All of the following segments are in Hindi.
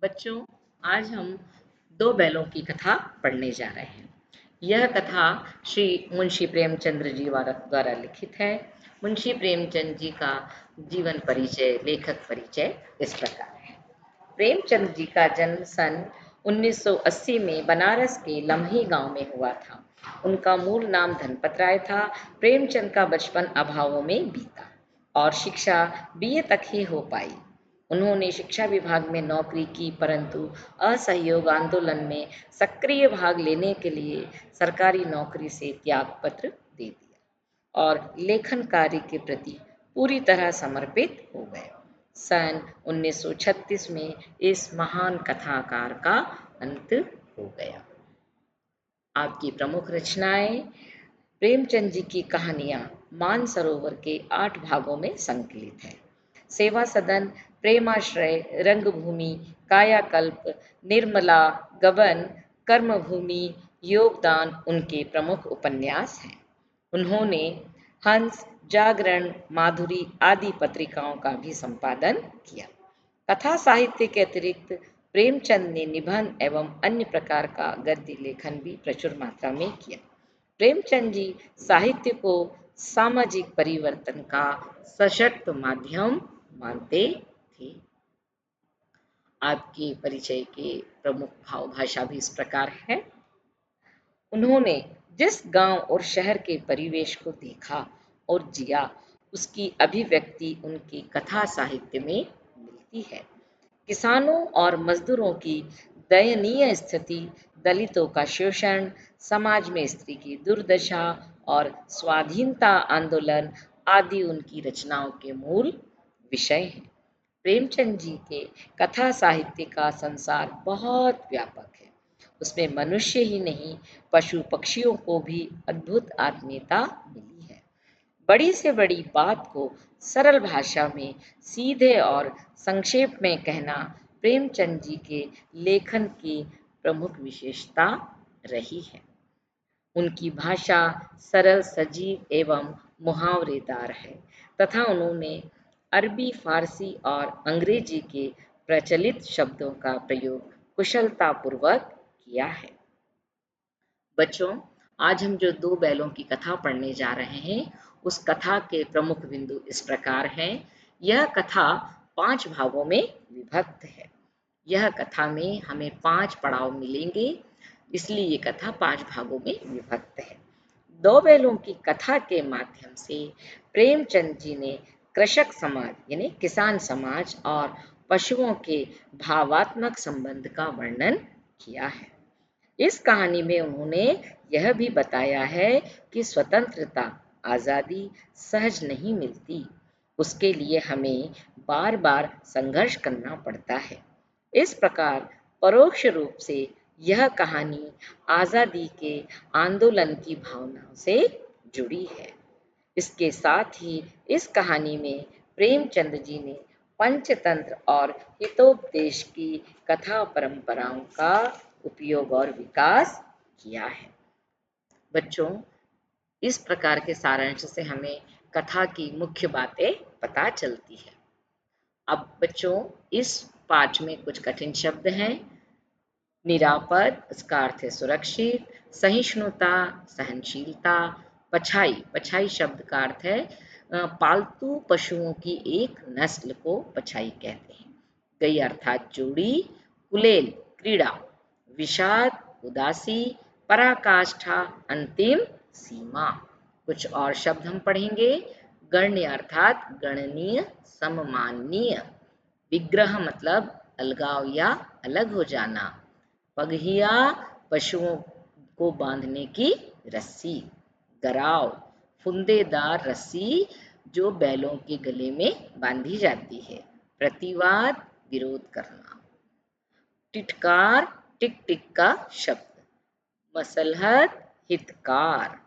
बच्चों, आज हम दो बैलों की कथा पढ़ने जा रहे हैं। यह कथा श्री मुंशी प्रेमचंद्र जी द्वारा लिखित है। मुंशी प्रेमचंद जी का जीवन परिचय, लेखक परिचय इस प्रकार है। प्रेमचंद जी का जन्म सन 1980 में बनारस के लम्ही गांव में हुआ था। उनका मूल नाम धनपत राय था। प्रेमचंद का बचपन अभावों में बीता और शिक्षा बीए तक ही हो पाई। उन्होंने शिक्षा विभाग में नौकरी की, परंतु असहयोग आंदोलन में सक्रिय भाग लेने के लिए सरकारी नौकरी से त्याग पत्र दे दिया और लेखन कार्य के प्रति पूरी तरह समर्पित हो गए। सन 1936 में इस महान कथाकार का अंत हो गया। आपकी प्रमुख रचनाएं। प्रेमचंद जी की कहानियां मानसरोवर के 8 भागों में संकलित है। सेवा सदन, प्रेमाश्रय, रंगभूमि, कायाकल्प, निर्मला, गबन, कर्मभूमि, योगदान उनके प्रमुख उपन्यास हैं। उन्होंने हंस, जागरण, माधुरी आदि पत्रिकाओं का भी संपादन किया। कथा साहित्य के अतिरिक्त प्रेमचंद ने निबंध एवं अन्य प्रकार का गद्य लेखन भी प्रचुर मात्रा में किया। प्रेमचंद जी साहित्य को सामाजिक परिवर्तन का सशक्त माध्यम मानते थे। आपके परिचय के प्रमुख भाव भाषा भी इस प्रकार है। उन्होंने जिस गांव और शहर के परिवेश को देखा और जिया, उसकी अभिव्यक्ति उनकी कथा साहित्य में मिलती है। किसानों और मजदूरों की दयनीय स्थिति, दलितों का शोषण, समाज में स्त्री की दुर्दशा और स्वाधीनता आंदोलन आदि उनकी रचनाओं के मूल विषय हैं। प्रेमचंद जी के कथा साहित्य का संसार बहुत व्यापक है। उसमें मनुष्य ही नहीं, पशु पक्षियों को भी अद्भुत आत्मीयता मिली है। बड़ी से बड़ी बात को सरल भाषा में सीधे और संक्षेप में कहना प्रेमचंद जी के लेखन की प्रमुख विशेषता रही है। उनकी भाषा सरल, सजीव एवं मुहावरेदार है तथा उन्होंने अरबी, फारसी और अंग्रेजी के प्रचलित शब्दों का प्रयोग कुशलतापूर्वक किया है। बच्चों, आज हम जो दो बैलों की कथा पढ़ने जा रहे हैं, उस कथा के प्रमुख बिंदु इस प्रकार हैं। यह कथा 5 भागों में विभक्त है। यह कथा में हमें 5 पड़ाव मिलेंगे, इसलिए ये कथा 5 भागों में विभक्त है। दो बैलों की कथा के माध्यम से प्रेमचंद जी ने कृषक समाज यानी किसान समाज और पशुओं के भावात्मक संबंध का वर्णन किया है। इस कहानी में उन्होंने यह भी बताया है कि स्वतंत्रता, आज़ादी सहज नहीं मिलती। उसके लिए हमें बार बार संघर्ष करना पड़ता है। इस प्रकार परोक्ष रूप से यह कहानी आज़ादी के आंदोलन की भावनाओं से जुड़ी है। इसके साथ ही इस कहानी में प्रेमचंद जी ने पंचतंत्र और हितोपदेश की कथा परंपराओं का उपयोग और विकास किया है। बच्चों, इस प्रकार के सारांश से हमें कथा की मुख्य बातें पता चलती है। अब बच्चों, इस पाठ में कुछ कठिन शब्द हैं। निरापद, इसका अर्थ है सुरक्षित, सहिष्णुता, सहनशीलता, पछाई, पछाई शब्द का अर्थ है पालतू पशुओं की एक नस्ल को पछाई कहते हैं। गई अर्थात जोड़ी, कुलेल, क्रीड़ा, विषाद, उदासी, पराकाष्ठा, अंतिम सीमा। कुछ और शब्द हम पढ़ेंगे। गण्य अर्थात गणनीय, सम्माननीय। विग्रह मतलब अलगाव या अलग हो जाना। पगहिया, पशुओं को बांधने की रस्सी। गराव, फुंदेदार रस्सी जो बैलों के गले में बांधी जाती है। प्रतिवाद, विरोध करना। टिटकार, टिक टिक का शब्द। मसलहत, हितकार।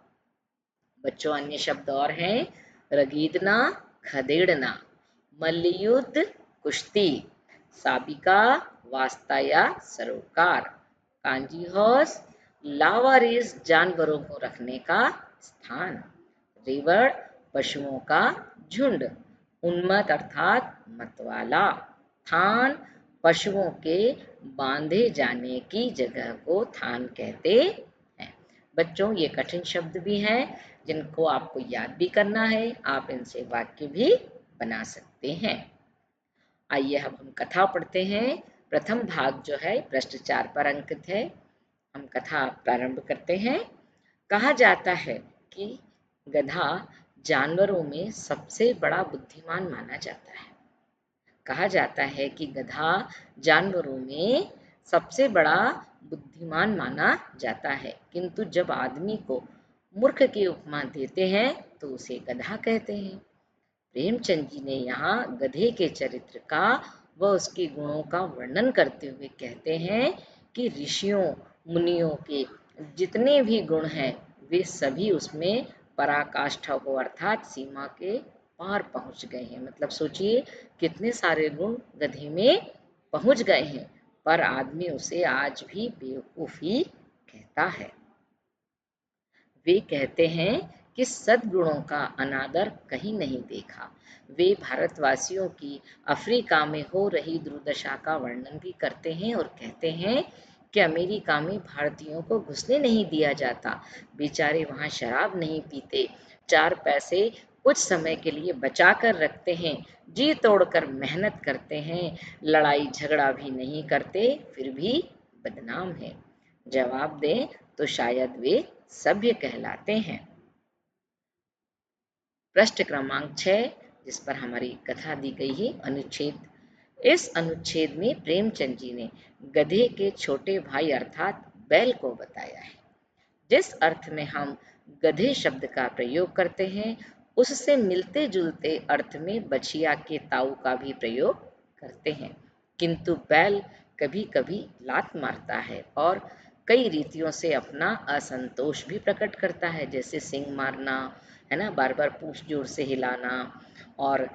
बच्चों, अन्य शब्द और हैं। रगीदना, खदेड़ना। मल्लयुद्ध, कुश्ती। साबिका, वास्ता या सरोकार। कांजी हौस, लावारिस जानवरों को रखने का स्थान। रेवड़, पशुओं का झुंड। उन्मत्त अर्थात मतवाला। थान, पशुओं के बांधे जाने की जगह को थान कहते हैं। बच्चों, ये कठिन शब्द भी हैं जिनको आपको याद भी करना है। आप इनसे वाक्य भी बना सकते हैं। आइए अब हम कथा पढ़ते हैं। प्रथम भाग जो है पृष्ठ 4 पर अंकित है। हम कथा प्रारंभ करते हैं। कहा जाता है कि गधा जानवरों में सबसे बड़ा बुद्धिमान माना जाता है। कहा जाता है कि गधा जानवरों में सबसे बड़ा बुद्धिमान माना जाता है, किंतु जब आदमी को मूर्ख की उपमा देते हैं तो उसे गधा कहते हैं। प्रेमचंद जी ने यहाँ गधे के चरित्र का व उसके गुणों का वर्णन करते हुए कहते हैं कि ऋषियों मुनियों के जितने भी गुण हैं वे सभी उसमें पराकाष्ठा को अर्थात सीमा के पार पहुंच गए हैं। मतलब सोचिए कितने सारे गुण गधे में पहुंच गए हैं, पर आदमी उसे आज भी बेवकूफी कहता है। वे कहते हैं कि सद्गुणों का अनादर कहीं नहीं देखा। वे भारतवासियों की अफ्रीका में हो रही दुर्दशा का वर्णन भी करते हैं और कहते हैं कि अमेरिका में भारतीयों को घुसने नहीं दिया जाता। बेचारे वहाँ शराब नहीं पीते, 4 पैसे कुछ समय के लिए बचा कर रखते हैं, जी तोड़कर मेहनत करते हैं, लड़ाई झगड़ा भी नहीं करते, फिर भी बदनाम है। जवाब दें तो शायद वे सभ्य कहलाते हैं। पृष्ठ क्रमांक 6 जिस पर हमारी कथा दी गई है अनुच्छेद। इस अनुच्छेद में प्रेमचंद जी ने गधे के छोटे भाई अर्थात बैल को बताया है। जिस अर्थ में हम गधे शब्द का प्रयोग करते हैं उससे मिलते जुलते अर्थ में बछिया के ताऊ का भी प्रयोग करते हैं, किंतु बैल कभी कभी लात मारता है और कई रीतियों से अपना असंतोष भी प्रकट करता है, जैसे सींग मारना, है ना, बार बार पूंछ जोर से हिलाना और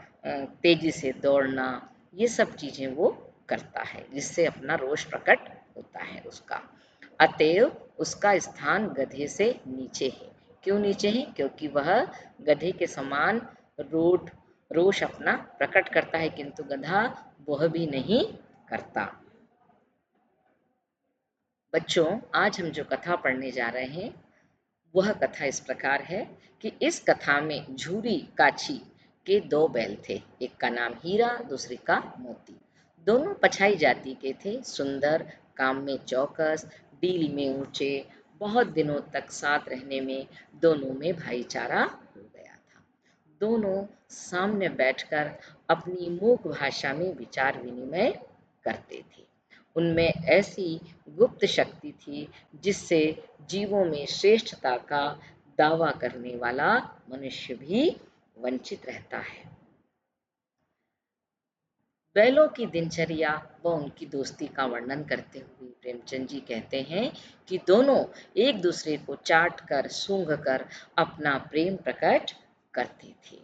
तेजी से दौड़ना। ये सब चीजें वो करता है जिससे अपना रोष प्रकट होता है उसका। अतएव उसका स्थान गधे से नीचे है। क्यों नीचे है? क्योंकि वह गधे के समान रोड रोष अपना प्रकट करता है, किंतु गधा वह भी नहीं करता। बच्चों, आज हम जो कथा पढ़ने जा रहे हैं वह कथा इस प्रकार है कि इस कथा में झूरी काछी के 2 बैल थे। एक का नाम हीरा, दूसरे का मोती। दोनों पछाई जाति के थे, सुंदर, काम में चौकस, डील में ऊंचे। बहुत दिनों तक साथ रहने में दोनों में भाईचारा हो गया था। दोनों सामने बैठकर अपनी मूक भाषा में विचार विनिमय करते थे। उनमें ऐसी गुप्त शक्ति थी जिससे जीवों में श्रेष्ठता का दावा करने वाला मनुष्य भी वंचित रहता है। बैलों की दिनचर्या व उनकी दोस्ती का वर्णन करते हुए प्रेमचंद जी कहते हैं कि दोनों एक दूसरे को चाट कर सूंघ कर अपना प्रेम प्रकट करते थे।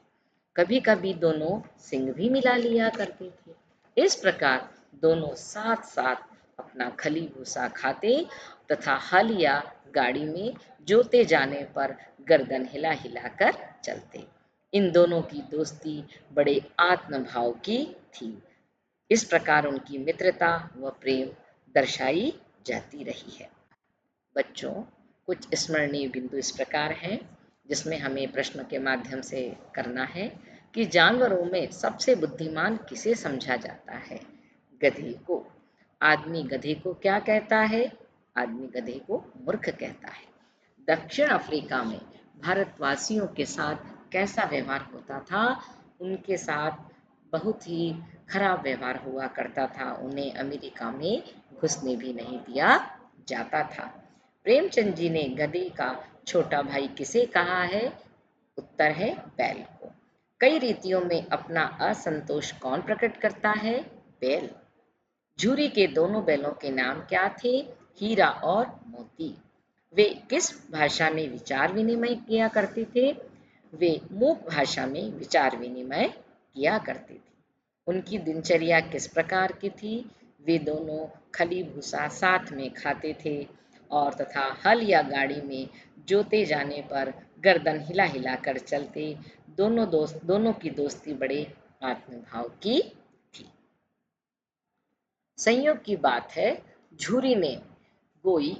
कभी कभी दोनों सिंग भी मिला लिया करते थे। इस प्रकार दोनों साथ साथ अपना खली भूसा खाते तथा हल या गाड़ी में जोते जाने पर गर्दन हिला हिला कर चलते। इन दोनों की दोस्ती बड़े आत्मभाव की थी। इस प्रकार उनकी मित्रता व प्रेम दर्शाई जाती रही है। बच्चों, कुछ स्मरणीय बिंदु इस प्रकार हैं जिसमें हमें प्रश्न के माध्यम से करना है कि जानवरों में सबसे बुद्धिमान किसे समझा जाता है? गधे को। आदमी गधे को क्या कहता है? आदमी गधे को मूर्ख कहता है। दक्षिण अफ्रीका में भारतवासियों के साथ कैसा व्यवहार होता था? उनके साथ बहुत ही खराब व्यवहार हुआ करता था। उन्हें अमेरिका में घुसने भी नहीं दिया जाता था। प्रेमचंद जी ने गधे का छोटा भाई किसे कहा है? उत्तर है बैल को। कई रीतियों में अपना असंतोष कौन प्रकट करता है? बैल। झूरी के दोनों बैलों के नाम क्या थे? हीरा और मोती। वे किस भाषा में विचार विनिमय किया करते थे? वे मूक भाषा में विचार विनिमय किया करते थे। उनकी दिनचर्या किस प्रकार की थी? वे दोनों खली भूसा साथ में खाते थे और तथा हल या गाड़ी में जोते जाने पर गर्दन हिला हिला कर चलते। दोनों की दोस्ती बड़े आत्मभाव की थी। संयोग की बात है, झूरी ने गोई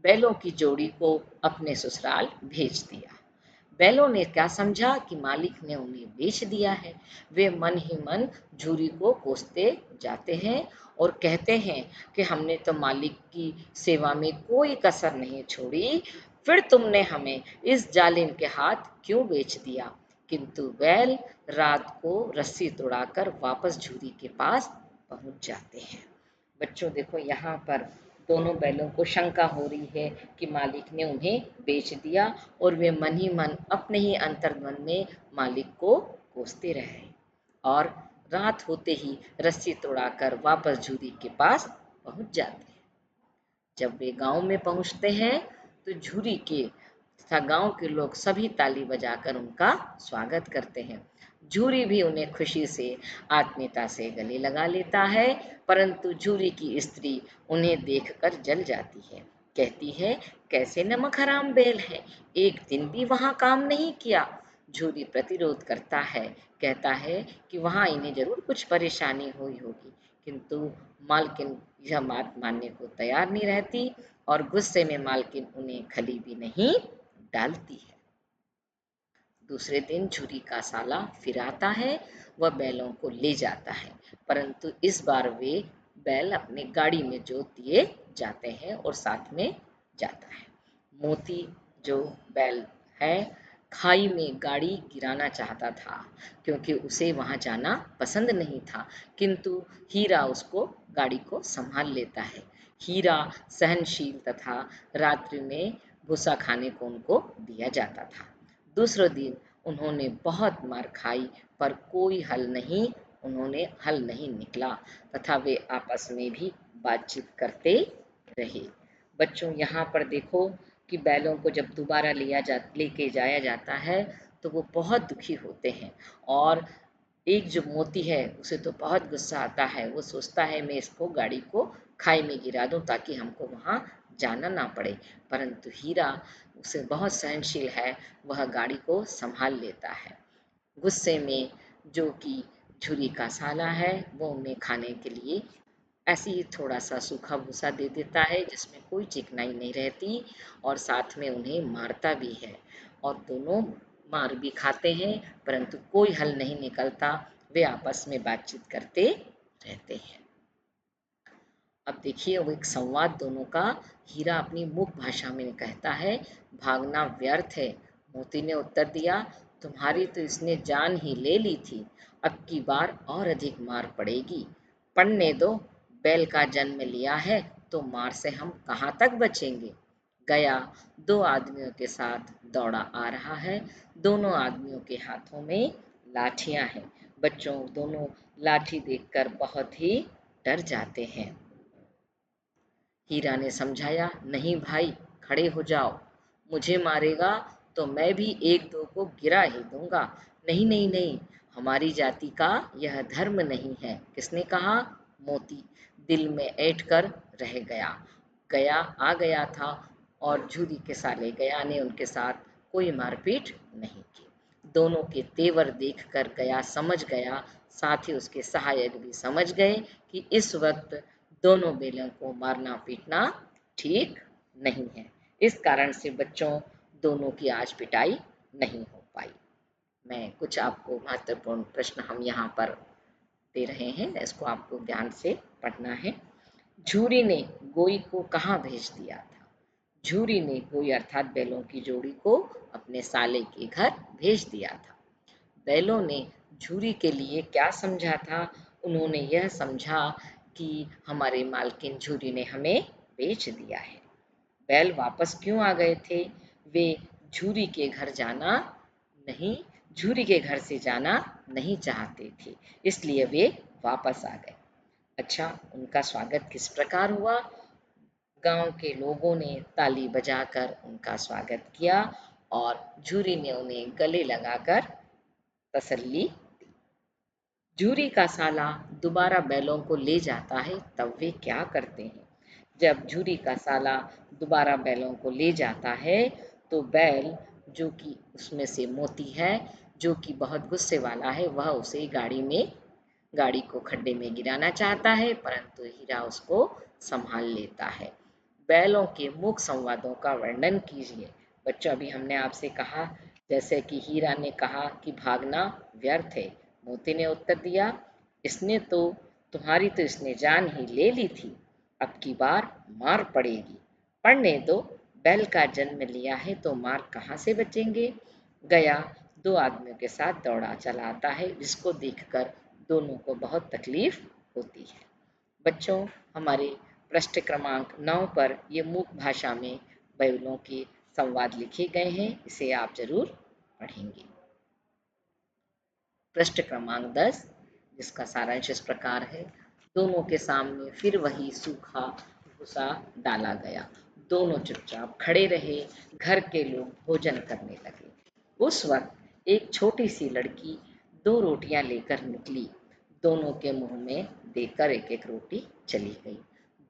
बैलों की जोड़ी को अपने ससुराल भेज दिया। बैलों ने क्या समझा कि मालिक ने उन्हें बेच दिया है। वे मन ही मन झूरी को कोसते जाते हैं और कहते हैं कि हमने तो मालिक की सेवा में कोई कसर नहीं छोड़ी, फिर तुमने हमें इस जालिम के हाथ क्यों बेच दिया। किंतु बैल रात को रस्सी तोड़ाकर वापस झूरी के पास पहुंच जाते हैं। बच्चों देखो, यहाँ पर दोनों बैलों को शंका हो रही है कि मालिक ने उन्हें बेच दिया, और वे मन ही मन अपने ही अंतर्मन में मालिक को कोसते रहे और रात होते ही रस्सी तोड़ाकर वापस झूरी के पास पहुंच जाते हैं। जब वे गांव में पहुंचते हैं तो झूरी के तथा गांव के लोग सभी ताली बजाकर उनका स्वागत करते हैं। झूरी भी उन्हें खुशी से आत्मीयता से गले लगा लेता है, परंतु झूरी की स्त्री उन्हें देखकर जल जाती है। कहती है, कैसे नमक हराम बैल है, एक दिन भी वहां काम नहीं किया। झूरी प्रतिरोध करता है, कहता है कि वहां इन्हें जरूर कुछ परेशानी हुई होगी, किंतु मालकिन यह बात मानने को तैयार नहीं रहती और गुस्से में मालकिन उन्हें खली भी नहीं डालती है। दूसरे दिन झूरी का साला फिर आता है। वह बैलों को ले जाता है, परंतु इस बार वे बैल अपने गाड़ी में जोत दिए जाते हैं और साथ में जाता है। मोती जो बैल है, खाई में गाड़ी गिराना चाहता था, क्योंकि उसे वहां जाना पसंद नहीं था, किंतु हीरा उसको गाड़ी को संभाल लेता है। हीरा सहनशील तथा रात्रि में भूसा खाने को उनको दिया जाता था। दूसरे दिन उन्होंने बहुत मार खाई, पर कोई उन्होंने हल नहीं निकला तथा वे आपस में भी बातचीत करते रहे। बच्चों, यहाँ पर देखो कि बैलों को जब दोबारा लेके जाया जाता है तो वो बहुत दुखी होते हैं, और एक जो मोती है उसे तो बहुत गुस्सा आता है। वो सोचता है मैं इसको गाड़ी को खाई में गिरा दूं ताकि हमको वहां जाना ना पड़े, परंतु हीरा उसे बहुत सहनशील है, वह गाड़ी को संभाल लेता है। गुस्से में जो कि झुरी का साला है, वो उन्हें खाने के लिए ऐसे ही थोड़ा सा सूखा भूसा दे देता है जिसमें कोई चिकनाई नहीं रहती, और साथ में उन्हें मारता भी है, और दोनों मार भी खाते हैं, परंतु कोई हल नहीं निकलता। वे आपस में बातचीत करते रहते हैं। अब देखिए, वो एक संवाद दोनों का। हीरा अपनी मुख भाषा में कहता है, भागना व्यर्थ है। मोती ने उत्तर दिया, तुम्हारी तो इसने जान ही ले ली थी, अब की बार और अधिक मार पड़ेगी। पढ़ने दो, बैल का जन्म लिया है तो मार से हम कहाँ तक बचेंगे। गया दो आदमियों के साथ दौड़ा आ रहा है। दोनों आदमियों के हाथों में लाठियां हैं। बच्चों, दोनों लाठी देखकर बहुत ही डर जाते हैं। हीरा ने समझाया, नहीं भाई, खड़े हो जाओ, मुझे मारेगा तो मैं भी एक दो को गिरा ही दूंगा। नहीं नहीं नहीं, हमारी जाति का यह धर्म नहीं है। किसने कहा? मोती दिल में ऐंठ कर रह गया। गया आ गया था, और झूरी के साले गया ने उनके साथ कोई मारपीट नहीं की। दोनों के तेवर देखकर गया समझ गया, साथ ही उसके सहायक भी समझ गए कि इस वक्त दोनों बेलों को मारना पीटना ठीक नहीं है। इस कारण से बच्चों, दोनों की आज पिटाई नहीं हो पाई। मैं कुछ आपको महत्वपूर्ण प्रश्न हम यहाँ पर दे रहे हैं, इसको आपको ध्यान से पढ़ना है। झूरी ने गोई को कहाँ भेज दिया था? झूरी ने गोई अर्थात बैलों की जोड़ी को अपने साले के घर भेज दिया था। बैलों ने झूरी के लिए क्या समझा था? उन्होंने यह समझा कि हमारे मालकिन झूरी ने हमें बेच दिया है। बैल वापस क्यों आ गए थे? वे झूरी के घर जाना नहीं झूरी के घर से जाना नहीं चाहते थे, इसलिए वे वापस आ गए। अच्छा, उनका स्वागत किस प्रकार हुआ? गांव के लोगों ने ताली बजाकर उनका स्वागत किया, और झूरी ने उन्हें गले लगाकर तसल्ली। झूरी का साला दोबारा बैलों को ले जाता है, तब वे क्या करते हैं? जब झूरी का साला दोबारा बैलों को ले जाता है तो बैल, जो कि उसमें से मोती है, जो कि बहुत गुस्से वाला है, वह उसे गाड़ी को खड्डे में गिराना चाहता है, परंतु हीरा उसको संभाल लेता है। बैलों के मूक संवादों का वर्णन कीजिए। बच्चों, अभी हमने आपसे कहा, जैसे कि हीरा ने कहा कि भागना व्यर्थ है। मोती ने उत्तर दिया, इसने तो तुम्हारी तो इसने जान ही ले ली थी, अब की बार मार पड़ेगी। पढ़ने दो, बैल का जन्म लिया है तो मार कहाँ से बचेंगे। गया दो आदमियों के साथ दौड़ा चला आता है, जिसको देखकर दोनों को बहुत तकलीफ होती है। बच्चों, हमारे पृष्ठ क्रमांक 9 पर ये मूक भाषा में बैलों के संवाद लिखे गए हैं, इसे आप जरूर पढ़ेंगे। पृष्ठ क्रमांक 10, जिसका सारांश इस प्रकार है। दोनों के सामने फिर वही सूखा भूसा डाला गया। दोनों चुपचाप खड़े रहे। घर के लोग भोजन करने लगे। उस वक्त एक छोटी सी लड़की 2 रोटियां लेकर निकली। दोनों के मुंह में देकर एक एक रोटी चली गई।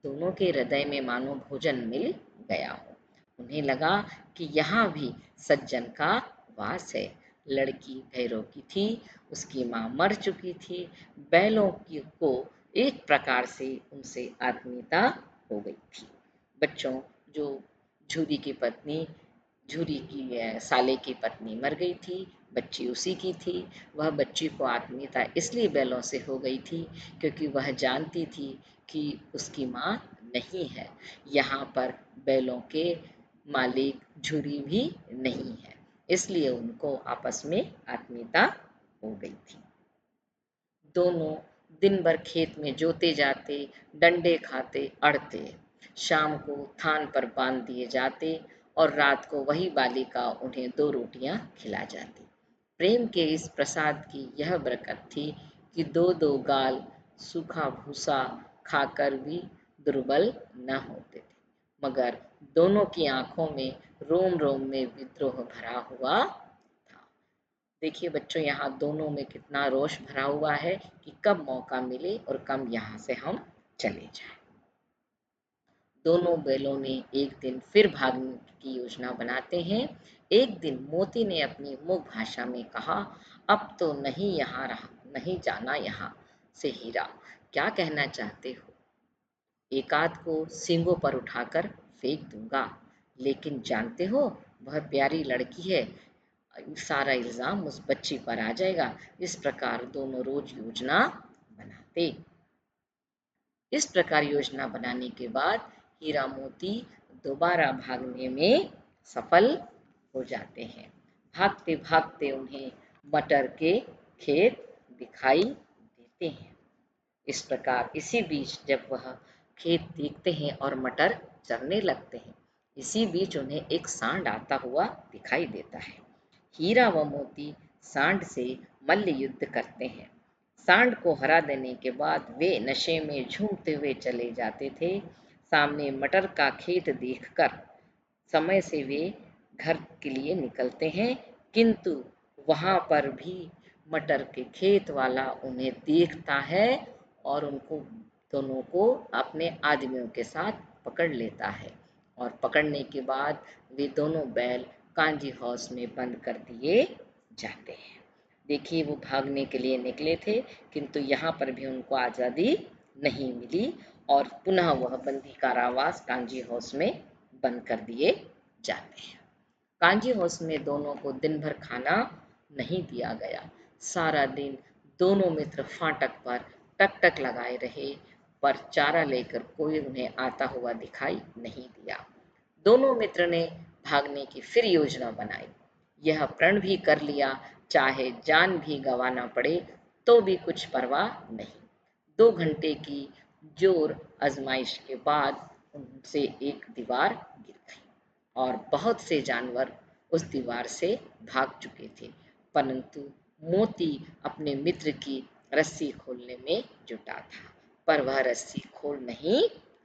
दोनों के हृदय में मानो भोजन मिल गया हो। उन्हें लगा कि यहाँ भी सज्जन का वास है। लड़की भैरव की थी, उसकी माँ मर चुकी थी। बैलों की को एक प्रकार से उनसे आत्मीयता हो गई थी। बच्चों, जो झूरी की पत्नी झूरी की साले की पत्नी मर गई थी, बच्ची उसी की थी। वह बच्ची को आत्मीयता इसलिए बैलों से हो गई थी क्योंकि वह जानती थी कि उसकी माँ नहीं है। यहाँ पर बैलों के मालिक झूरी भी नहीं है, इसलिए उनको आपस में आत्मीयता हो गई थी। दोनों दिन भर खेत में जोते जाते, डंडे खाते, अड़ते। शाम को थान पर बांध दिए जाते और रात को वही बालिका उन्हें 2 रोटियां खिला जाती। प्रेम के इस प्रसाद की यह बरकत थी कि 2-2 गाल सूखा भूसा खाकर भी दुर्बल न होते थे, मगर दोनों की आंखों में रोम रोम में विद्रोह भरा हुआ था। देखिए बच्चों, यहाँ दोनों में कितना रोष भरा हुआ है कि कब मौका मिले और कब यहाँ से हम चले जाएं। दोनों बैलों ने एक दिन फिर भागने की योजना बनाते हैं। एक दिन मोती ने अपनी मूक भाषा में कहा, अब तो नहीं यहाँ रहा, नहीं जाना यहाँ से हीरा, क्या कहना चाहते हो। एक आध को सींगों पर उठाकर फेंक दूंगा, लेकिन जानते हो वह प्यारी लड़की है, सारा इल्जाम उस बच्ची पर आ जाएगा। इस प्रकार दोनों रोज योजना बनाते। इस प्रकार योजना बनाने के बाद हीरा मोती दोबारा भागने में सफल हो जाते हैं। भागते भागते उन्हें मटर के खेत दिखाई देते हैं। इस प्रकार इसी बीच जब वह खेत देखते हैं और मटर चरने लगते हैं, इसी बीच उन्हें एक सांड आता हुआ दिखाई देता है। हीरा व मोती सांड से मल्ल युद्ध करते हैं। सांड को हरा देने के बाद वे नशे में झूमते हुए चले जाते थे। सामने मटर का खेत देखकर समय से वे घर के लिए निकलते हैं, किंतु वहां पर भी मटर के खेत वाला उन्हें देखता है और उनको दोनों को अपने आदमियों के साथ पकड़ लेता है। और पकड़ने के बाद वे दोनों बैल कांजी हाउस में बंद कर दिए जाते हैं। देखिए, वो भागने के लिए निकले थे, किंतु यहाँ पर भी उनको आज़ादी नहीं मिली और पुनः वह बंदी कारावास कांजी हाउस में बंद कर दिए जाते हैं। कांजी हाउस में दोनों को दिन भर खाना नहीं दिया गया। सारा दिन दोनों मित्र फाटक पर टक टक लगाए रहे, पर चारा लेकर कोई उन्हें आता हुआ दिखाई नहीं दिया। दोनों मित्र ने भागने की फिर योजना बनाई। यह प्रण भी कर लिया, चाहे जान भी गंवाना पड़े तो भी कुछ परवाह नहीं। 2 घंटे की जोर आजमाइश के बाद उनसे एक दीवार गिर गई और बहुत से जानवर उस दीवार से भाग चुके थे, परंतु मोती अपने मित्र की रस्सी खोलने में जुटा था, पर वह रस्सी खोल नहीं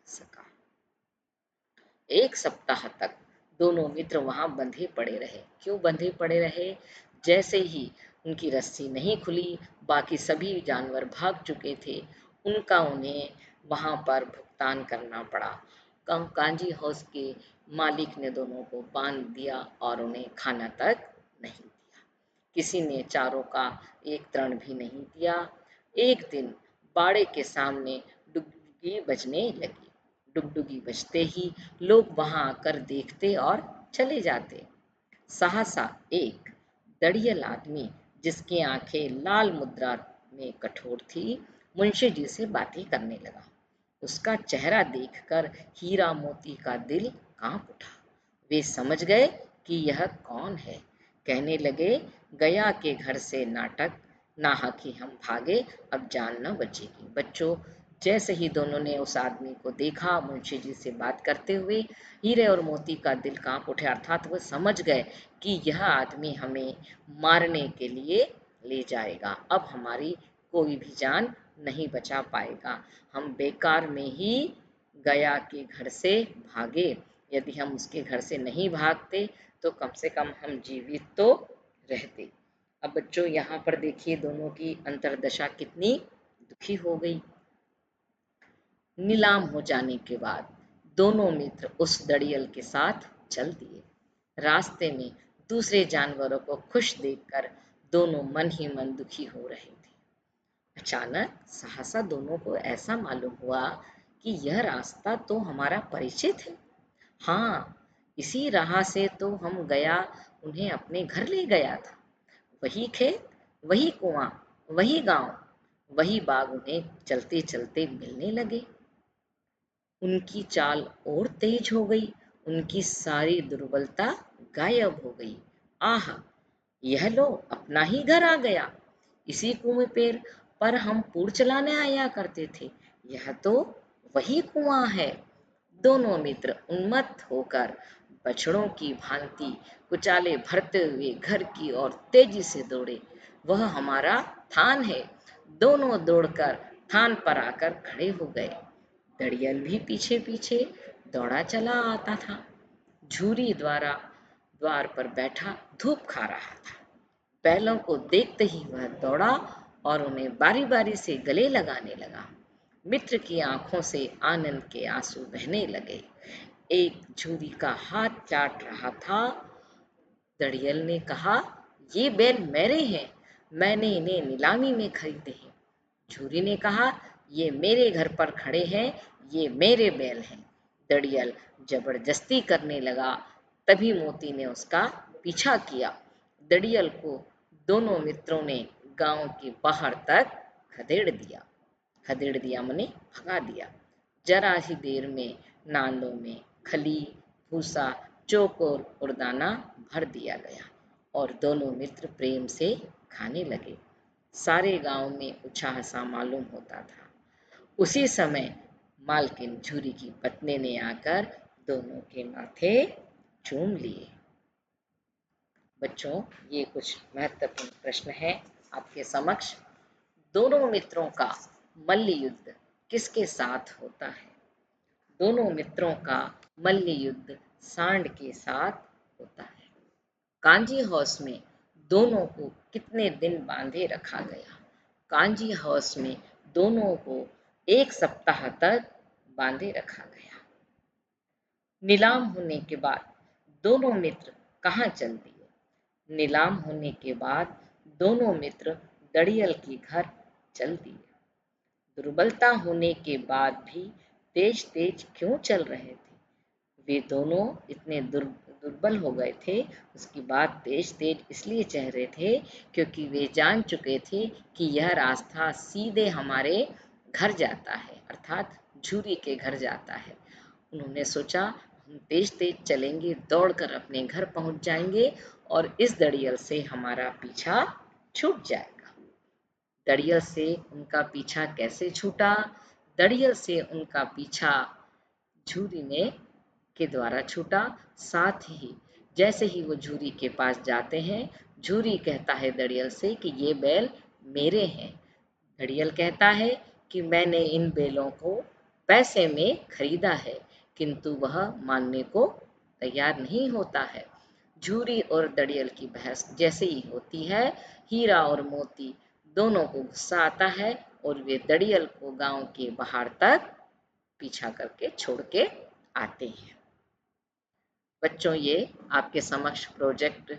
सका। 1 सप्ताह तक दोनों मित्र वहां बंधे पड़े रहे। क्यों बंधे पड़े रहे? जैसे ही उनकी रस्सी नहीं खुली, बाकी सभी जानवर भाग चुके थे। उन्हें वहां पर भुगतान करना पड़ा। कांजी हाउस के मालिक ने दोनों को बांध दिया और उन्हें खाना तक नहीं दिया। किसी ने चारों का एक तृण भी नहीं दिया। एक दिन बाड़े के सामने डुगडुगी बजने लगी। डुगडुगी बजते ही लोग वहां आकर देखते और चले जाते। सहसा एक दड़ियल आदमी, जिसकी आंखें लाल मुद्रा में कठोर थी, मुंशी जी से बातें करने लगा। उसका चेहरा देखकर हीरा मोती का दिल कांप उठा। वे समझ गए कि यह कौन है। कहने लगे, गया के घर से नाटक, नाहक ही हम भागे, अब जान न बचेगी। बच्चों, जैसे ही दोनों ने उस आदमी को देखा मुंशी जी से बात करते हुए, हीरे और मोती का दिल कांप उठे, अर्थात वह समझ गए कि यह आदमी हमें मारने के लिए ले जाएगा। अब हमारी कोई भी जान नहीं बचा पाएगा। हम बेकार में ही गया के घर से भागे। यदि हम उसके घर से नहीं भागते तो कम से कम हम जीवित तो रहते। अब बच्चों, यहाँ पर देखिए दोनों की अंतर्दशा कितनी दुखी हो गई। नीलाम हो जाने के बाद दोनों मित्र उस दड़ियल के साथ चल दिए। रास्ते में दूसरे जानवरों को खुश देखकर दोनों मन ही मन दुखी हो रहे थे। अचानक सहसा दोनों को ऐसा मालूम हुआ कि यह रास्ता तो हमारा परिचित है। हाँ, इसी राह से तो हम गया उन्हें अपने घर ले गया था। वही खेत, वही कुआं, वही गांव, वही बाग उन्हें चलते चलते मिलने लगे। उनकी चाल और तेज हो गई, उनकी सारी दुर्बलता गायब हो गई। आह! यह लो अपना ही घर आ गया। इसी कुएं पर हम पूर चलाने आया करते थे। यह तो वही कुआं है। दोनों मित्र उन्मत्त होकर बछड़ों की भांति कुचाले भरते हुए घर की ओर तेजी से दौड़े। वह हमारा थान है। दोनों दौड़कर थान पर आकर खड़े हो गए। दड़ियल भी पीछे पीछे दौड़ा चला आता था। झूरी द्वार पर बैठा धूप खा रहा था। बैलों को देखते ही वह दौड़ा और उन्हें बारी बारी से गले लगाने लगा। मित्र की आंखों से आनंद के आंसू बहने लगे। एक झूरी का हाथ चाट रहा था। दड़ियल ने कहा, ये बैल मेरे हैं, मैंने इन्हें नीलामी में खरीदे हैं। झूरी ने कहा, ये मेरे घर पर खड़े हैं, ये मेरे बैल हैं। दड़ियल जबरदस्ती करने लगा। तभी मोती ने उसका पीछा किया। दड़ियल को दोनों मित्रों ने गांव के बाहर तक खदेड़ दिया। खदेड़ दिया मने भगा दिया। जरा ही देर में नालों में खली, भूसा, चौकोर और दाना भर दिया गया और दोनों मित्र प्रेम से खाने लगे। सारे गांव में उत्साह सा मालूम होता था। उसी समय मालकिन झूरी की पत्नी ने आकर दोनों के माथे चूम लिए। बच्चों, ये कुछ महत्वपूर्ण प्रश्न है आपके समक्ष। दोनों मित्रों का मल्ल युद्ध किसके साथ होता है? दोनों मित्रों का मल्ल युद्ध सांड के साथ होता है। कांजी हाउस में दोनों को कितने दिन बांधे रखा गया? कांजी हाउस में दोनों को 1 सप्ताह तक बांधे रखा गया। नीलाम होने के बाद दोनों मित्र कहाँ चल दिए? नीलाम होने के बाद दोनों मित्र दड़ियल के घर चल दिए। दुर्बलता होने के बाद भी तेज तेज क्यों चल रहे थे? वे दोनों इतने दुर्बल हो गए थे, उसकी बात तेज तेज इसलिए चल रहे थे क्योंकि वे जान चुके थे कि यह रास्ता सीधे हमारे घर जाता है, अर्थात झूरी के घर जाता है। उन्होंने सोचा, हम तेज तेज चलेंगे, दौड़कर अपने घर पहुंच जाएंगे और इस दड़ियल से हमारा पीछा छूट जाएगा। दड़ियल से उनका पीछा कैसे छूटा? दड़ियल से उनका पीछा झूरी ने के द्वारा छूटा। साथ ही जैसे ही वो झूरी के पास जाते हैं, झूरी कहता है दड़ियल से कि ये बैल मेरे हैं। दड़ियल कहता है कि मैंने इन बैलों को पैसे में खरीदा है, किंतु वह मानने को तैयार नहीं होता है। झूरी और दड़ियल की बहस जैसे ही होती है, हीरा और मोती दोनों को गुस्सा आता है और वे दड़ियल को गांव के बाहर तक पीछा करके छोड़ के आते हैं। बच्चों, ये आपके समक्ष प्रोजेक्ट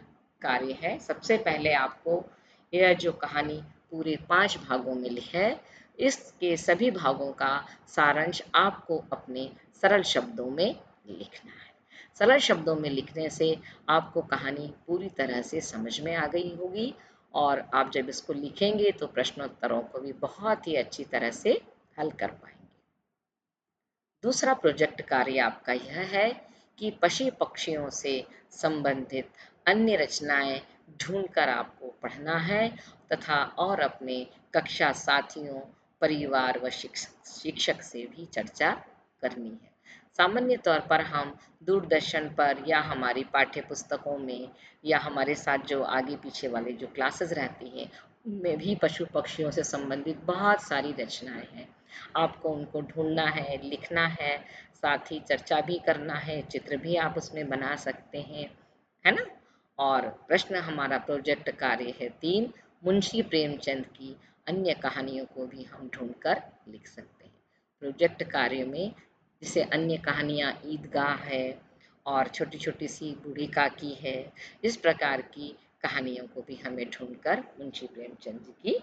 कार्य है। सबसे पहले आपको यह जो कहानी पूरे 5 भागों में है, इसके सभी भागों का सारांश आपको अपने सरल शब्दों में लिखना है। सरल शब्दों में लिखने से आपको कहानी पूरी तरह से समझ में आ गई होगी और आप जब इसको लिखेंगे तो प्रश्नोत्तरों को भी बहुत ही अच्छी तरह से हल कर पाएंगे। दूसरा प्रोजेक्ट कार्य आपका यह है कि पशु पक्षियों से संबंधित अन्य रचनाएं ढूंढकर आपको पढ़ना है तथा और अपने कक्षा साथियों, परिवार व शिक्षक से भी चर्चा करनी है। सामान्य तौर पर हम दूरदर्शन पर या हमारी पाठ्य पुस्तकों में या हमारे साथ जो आगे पीछे वाले जो क्लासेस रहती हैं उनमें भी पशु पक्षियों से संबंधित बहुत सारी रचनाएं हैं। आपको उनको ढूँढना है, लिखना है, साथ ही चर्चा भी करना है, चित्र भी आप उसमें बना सकते हैं, है ना? और प्रश्न हमारा प्रोजेक्ट कार्य है 3, मुंशी प्रेमचंद की अन्य कहानियों को भी हम ढूँढकर लिख सकते हैं। प्रोजेक्ट कार्य में जैसे अन्य कहानियाँ ईदगाह है और छोटी-छोटी सी बूढ़ी काकी है, इस प्रकार की कहानियों को भी हमें ढूँढकर मुंशी प्रेमचंद जी की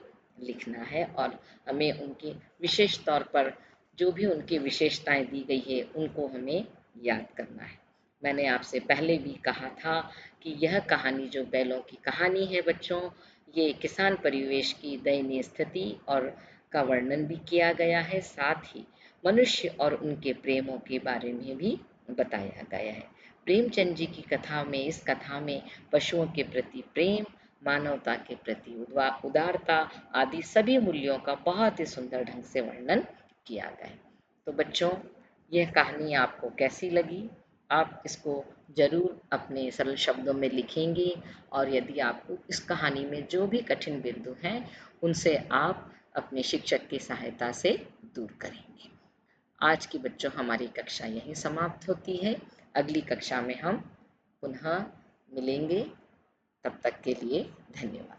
लिखना है और हमें उनकी विशेष तौर पर जो भी उनकी विशेषताएं दी गई है उनको हमें याद करना है। मैंने आपसे पहले भी कहा था कि यह कहानी जो बैलों की कहानी है बच्चों, ये किसान परिवेश की दयनीय स्थिति और का वर्णन भी किया गया है, साथ ही मनुष्य और उनके प्रेमों के बारे में भी बताया गया है। प्रेमचंद जी की कथा में इस कथा में पशुओं के प्रति प्रेम, मानवता के प्रति उदारता आदि सभी मूल्यों का बहुत ही सुंदर ढंग से वर्णन किया गया है। तो बच्चों, यह कहानी आपको कैसी लगी? आप इसको ज़रूर अपने सरल शब्दों में लिखेंगे और यदि आपको इस कहानी में जो भी कठिन बिंदु हैं उनसे आप अपने शिक्षक की सहायता से दूर करेंगे। आज की बच्चों हमारी कक्षा यहीं समाप्त होती है। अगली कक्षा में हम पुनः मिलेंगे। तब तक के लिए धन्यवाद।